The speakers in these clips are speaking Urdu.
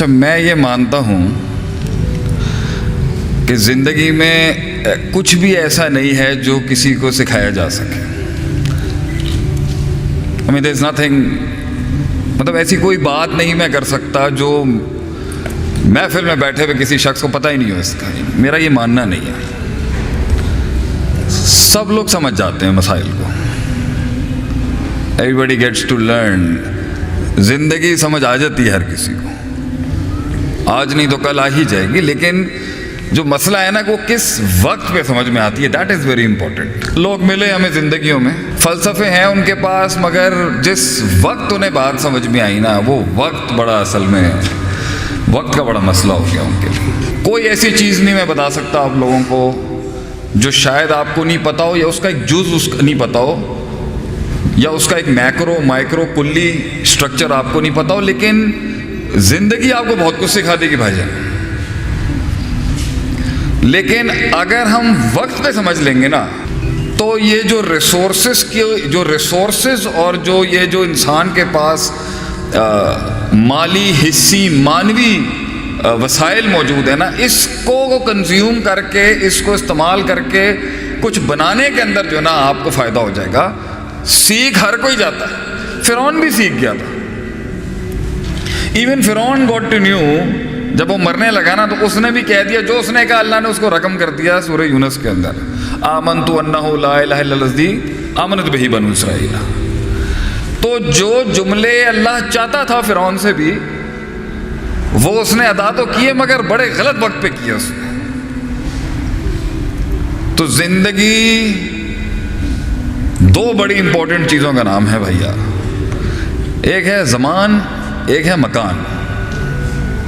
اچھا، میں یہ مانتا ہوں کہ زندگی میں کچھ بھی ایسا نہیں ہے جو کسی کو سکھایا جا سکے. there is nothing، مطلب ایسی کوئی بات نہیں میں کر سکتا جو محفل میں بیٹھے ہوئے کسی شخص کو پتہ ہی نہیں ہو اس کا. میرا یہ ماننا نہیں ہے. سب لوگ سمجھ جاتے ہیں مسائل کو. everybody gets to learn. زندگی سمجھ آ جاتی ہے ہر کسی کو. آج نہیں تو کل آ ہی جائے گی، لیکن جو مسئلہ ہے نا وہ کس وقت پہ سمجھ میں آتی ہے، دیٹ از ویری امپورٹنٹ. لوگ ملے ہمیں زندگیوں میں، فلسفے ہیں ان کے پاس، مگر جس وقت انہیں بات سمجھ میں آئی نا وہ وقت بڑا اصل میں وقت کا بڑا مسئلہ ہو گیا ان کے لیے. کوئی ایسی چیز نہیں میں بتا سکتا آپ لوگوں کو جو شاید آپ کو نہیں پتا ہو، یا اس کا ایک جز اس کا نہیں پتا ہو، یا اس کا ایک میکرو مائکرو کلی اسٹرکچر آپ کو نہیں پتا ہو، لیکن زندگی آپ کو بہت کچھ سکھا دے گی بھائی جان. لیکن اگر ہم وقت پہ سمجھ لیں گے نا تو یہ جو ریسورسز اور جو یہ جو انسان کے پاس مالی حصی مانوی وسائل موجود ہیں نا، اس کو کنزیوم کر کے، اس کو استعمال کر کے کچھ بنانے کے اندر جو نا آپ کو فائدہ ہو جائے گا. سیکھ ہر کوئی جاتا ہے. فرعون بھی سیکھ گیا تھا. ایون فرعون گاٹ ٹو نیو، جب وہ مرنے لگا نا تو اس نے بھی کہہ دیا جو اس نے کہا، اللہ نے اس کو رقم کر دیا سورہ یونس کے اندر، آمنت انہ لا الہ الا الذی آمنت بہ بنو اسرائیل. تو جو جملے اللہ چاہتا تھا فرعون سے بھی، وہ اس نے ادا تو کیے، مگر بڑے غلط وقت پہ کیے اس نے. تو زندگی دو بڑی امپورٹنٹ چیزوں کا نام ہے بھیا. ایک ہے زمان، ایک ہے مکان.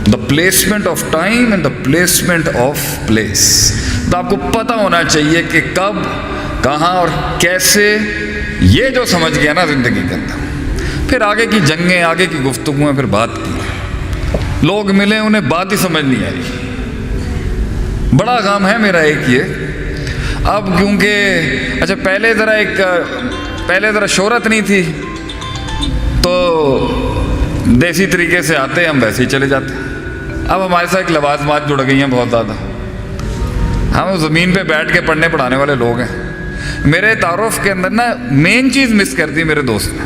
The placement of time and the placement of place. تو آپ کو پتہ ہونا چاہیے کہ کب، کہاں اور کیسے. یہ جو سمجھ گیا نا زندگی کے اندر، پھر آگے کی جنگیں، آگے کی گفتگویں پھر بات کی. لوگ ملے انہیں بات ہی سمجھ نہیں آئی. بڑا غم ہے میرا ایک یہ. اب کیونکہ اچھا پہلے ذرا شہرت نہیں تھی تو دیسی طریقے سے آتے ہم ویسے ہی چلے جاتے. اب ہمارے ساتھ لوازمات جڑ گئی ہیں بہت زیادہ. ہم زمین پہ بیٹھ کے پڑھنے پڑھانے والے لوگ ہیں. میرے تعارف کے اندر نا مین چیز مس کر دی میرے دوست نے.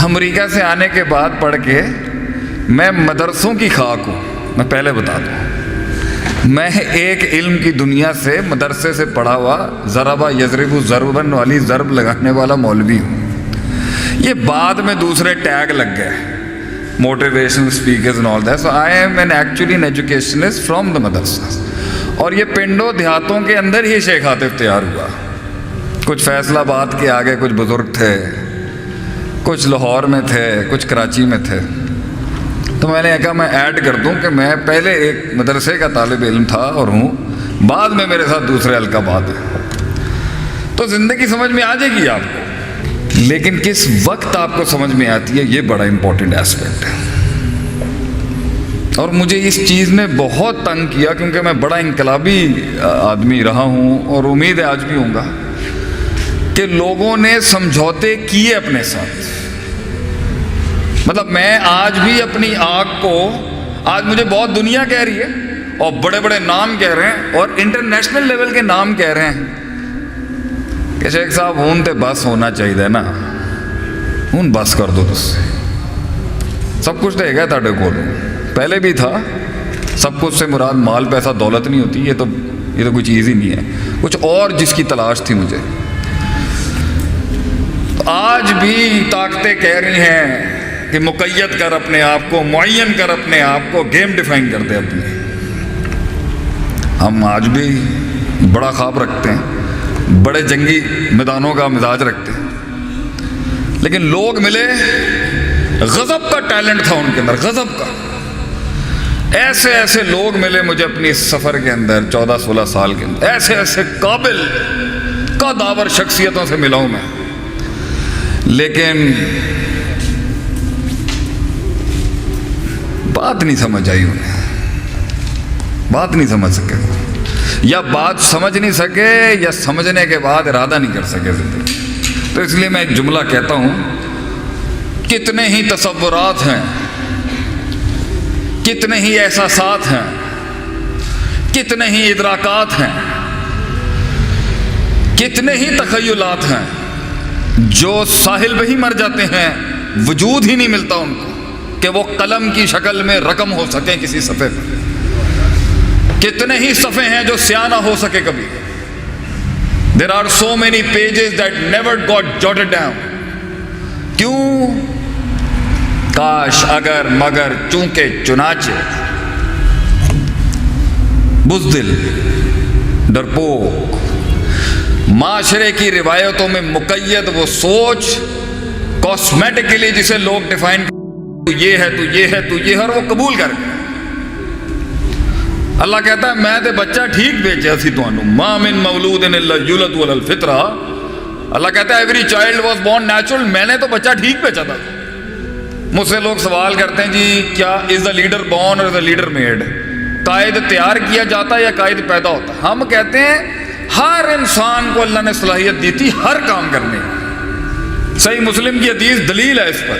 امریکہ سے آنے کے بعد پڑھ کے میں مدرسوں کی خاک ہوں. میں پہلے بتا دوں، میں ایک علم کی دنیا سے مدرسے سے پڑھا ہوا ضربہ یضرب ضربن والی ضرب لگانے والا مولوی ہوں. یہ بعد میں دوسرے ٹیگ لگ گئے، motivational speakers and all that. So I am an actually an educationist from the madrasa. اور یہ پنڈوں دیہاتوں کے اندر ہی شیخ عاطف تیار ہوا. کچھ فیصل آباد کے آگے کچھ بزرگ تھے، کچھ لاہور میں تھے، کچھ کراچی میں تھے. تو میں نے کہا میں ایڈ کر دوں کہ میں پہلے ایک مدرسے کا طالب علم تھا اور ہوں، بعد میں میرے ساتھ دوسرے القابات ہیں. تو زندگی سمجھ میں آ جائے گی آپ کو، لیکن کس وقت آپ کو سمجھ میں آتی ہے یہ بڑا امپورٹنٹ ایسپیکٹ ہے. اور مجھے اس چیز نے بہت تنگ کیا، کیونکہ میں بڑا انقلابی آدمی رہا ہوں اور امید ہے آج بھی ہوں گا، کہ لوگوں نے سمجھوتے کیے اپنے ساتھ. مطلب میں آج بھی اپنی آنکھ کو، آج مجھے بہت دنیا کہہ رہی ہے اور بڑے بڑے نام کہہ رہے ہیں اور انٹرنیشنل لیول کے نام کہہ رہے ہیں کہ شیخ صاحب ہون تے بس ہونا چاہیے نا، ہون بس کر دو. تس سب کچھ دے گا تاڑے کو، پہلے بھی تھا. سب کچھ سے مراد مال پیسہ دولت نہیں ہوتی. یہ تو کوئی چیز ہی نہیں ہے. کچھ اور جس کی تلاش تھی مجھے. آج بھی طاقتیں کہہ رہی ہیں کہ مقید کر اپنے آپ کو، معین کر اپنے آپ کو، گیم ڈیفائن کر دے اپنی. ہم آج بھی بڑا خواب رکھتے ہیں، بڑے جنگی میدانوں کا مزاج رکھتے ہیں، لیکن لوگ ملے، غضب کا ٹیلنٹ تھا ان کے اندر، غضب کا. ایسے ایسے لوگ ملے مجھے اپنی سفر کے اندر 14-16 سال کے اندر. ایسے ایسے قابل قداور شخصیتوں سے ملا ہوں میں، لیکن بات نہیں سمجھ آئی انہیں. بات نہیں سمجھ سکے، یا بات سمجھ نہیں سکے، یا سمجھنے کے بعد ارادہ نہیں کر سکے زندگی. تو اس لیے میں ایک جملہ کہتا ہوں، کتنے ہی تصورات ہیں کتنے ہی احساسات ہیں، کتنے ہی ادراکات ہیں، کتنے ہی تخیلات ہیں جو ساحل پہ ہی مر جاتے ہیں، وجود ہی نہیں ملتا ان کو کہ وہ قلم کی شکل میں رقم ہو سکیں کسی صفحے پر۔ کتنے ہی صفحے ہیں جو سیاہ نہ ہو سکے کبھی۔ There are so many pages that never got jotted down. کیوں؟ کاش، اگر، مگر، چونکہ، چنانچہ، بزدل، ڈرپوک، معاشرے کی روایتوں میں مقید وہ سوچ کاسمیٹکلی جسے لوگ ڈیفائن تو یہ ہے، تو یہ ہے، تو یہ ہے، اور وہ قبول کر گئے۔ اللہ کہتا ہے میں تے بچہ ٹھیک بھیجا سی تانوں، ما من مولود الا یولد علی الفطرہ۔ اللہ کہتا ہے every child was born natural, میں نے تو بچہ ٹھیک بھیجا تھا۔ مجھ سے لوگ سوال کرتے ہیں جی کیا از دا لیڈر بورن اور از دا لیڈر میڈ؟ قائد تیار کیا جاتا ہے یا قائد پیدا ہوتا ہے؟ ہم کہتے ہیں ہر انسان کو اللہ نے صلاحیت دی تھی ہر کام کرنے کی۔ صحیح مسلم کی حدیث دلیل ہے اس پر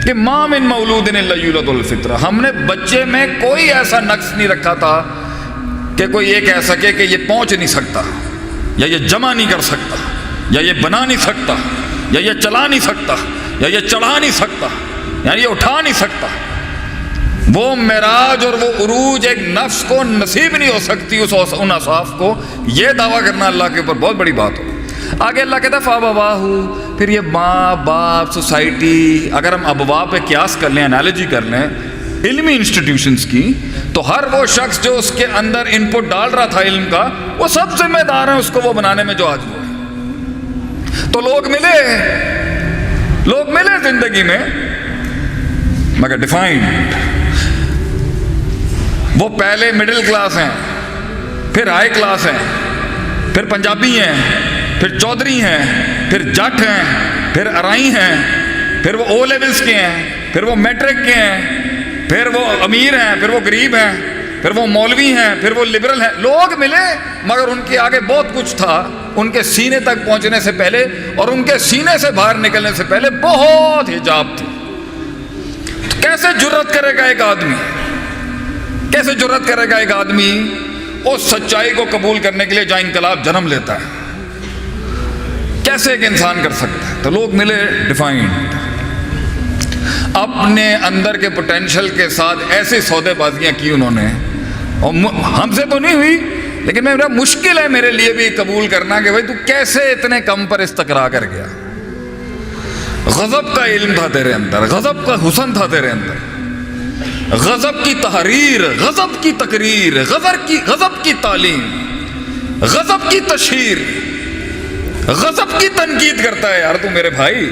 کہ ما من مولود الا یولد الفطرہ، ہم نے بچے میں کوئی ایسا نقص نہیں رکھا تھا کہ کوئی یہ کہہ سکے کہ یہ پہنچ نہیں سکتا، یا یہ جمع نہیں کر سکتا، یا یہ بنا نہیں سکتا، یا یہ چلا نہیں سکتا، یا یہ چڑھا نہیں سکتا، یعنی یہ اٹھا نہیں سکتا۔ وہ معراج اور وہ عروج ایک نفس کو نصیب نہیں ہو سکتی ان اصحاف کو، یہ دعویٰ کرنا اللہ کے اوپر بہت بڑی بات ہو۔ آگے اللہ کہتا ہے فَأَبَوَاهُ، پھر یہ ماں باپ، سوسائٹی، اگر ہم ابوا پہ قیاس کر لیں، انالوجی کر لیں علمی انسٹیٹیوشنز کی، تو ہر وہ شخص جو اس کے اندر ان پٹ ڈال رہا تھا علم کا، وہ سب ذمہ دار ہیں اس کو وہ بنانے میں جو آج وہ ہے۔ تو لوگ ملے زندگی میں مگر ڈیفائنڈ۔ وہ پہلے مڈل کلاس ہیں، پھر ہائی کلاس ہیں، پھر پنجابی ہیں، پھر چودھری ہیں، پھر جٹ ہیں، پھر ارائی ہیں، پھر وہ او لیولز کے ہیں، پھر وہ میٹرک کے ہیں، پھر وہ امیر ہیں، پھر وہ غریب ہیں، پھر وہ مولوی ہیں، پھر وہ لبرل ہیں۔ لوگ ملے مگر ان کے آگے بہت کچھ تھا، ان کے سینے تک پہنچنے سے پہلے اور ان کے سینے سے باہر نکلنے سے پہلے بہت حجاب تھی۔ تو کیسے جرأت کرے گا ایک آدمی، کیسے جرأت کرے گا ایک آدمی اس سچائی کو قبول کرنے کے لیے جہاں انقلاب جنم لیتا ہے؟ کیسے ایک انسان کر سکتا ہے؟ تو لوگ ملے ڈیفائنڈ، اپنے اندر کے پوٹینشل کے ساتھ ایسے سودے بازیاں کی انہوں نے، اور ہم سے تو نہیں ہوئی لیکن میرا مشکل ہے میرے لیے بھی قبول کرنا کہ بھائی تو کیسے اتنے کم پر استقرا کر گیا۔ غضب کا علم تھا تیرے اندر، غضب کا حسن تھا تیرے اندر، غضب کی تحریر، غضب کی تقریر، غضب کی تعلیم، غضب کی تشہیر، غضب کی تنقید کرتا ہے یار تو میرے بھائی،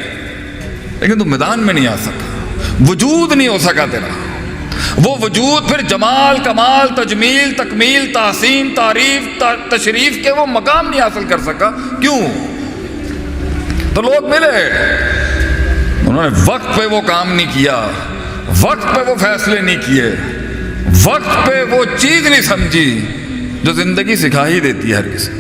لیکن تو میدان میں نہیں آ سکا، وجود نہیں ہو سکا تیرا۔ وہ وجود پھر جمال، کمال، تجمیل، تکمیل، تحسین، تعریف، تشریف کے وہ مقام نہیں حاصل کر سکا۔ کیوں؟ تو لوگ ملے، انہوں نے وقت پہ وہ کام نہیں کیا، وقت پہ وہ فیصلے نہیں کیے، وقت پہ وہ چیز نہیں سمجھی جو زندگی سکھا ہی دیتی ہے ہر کسی۔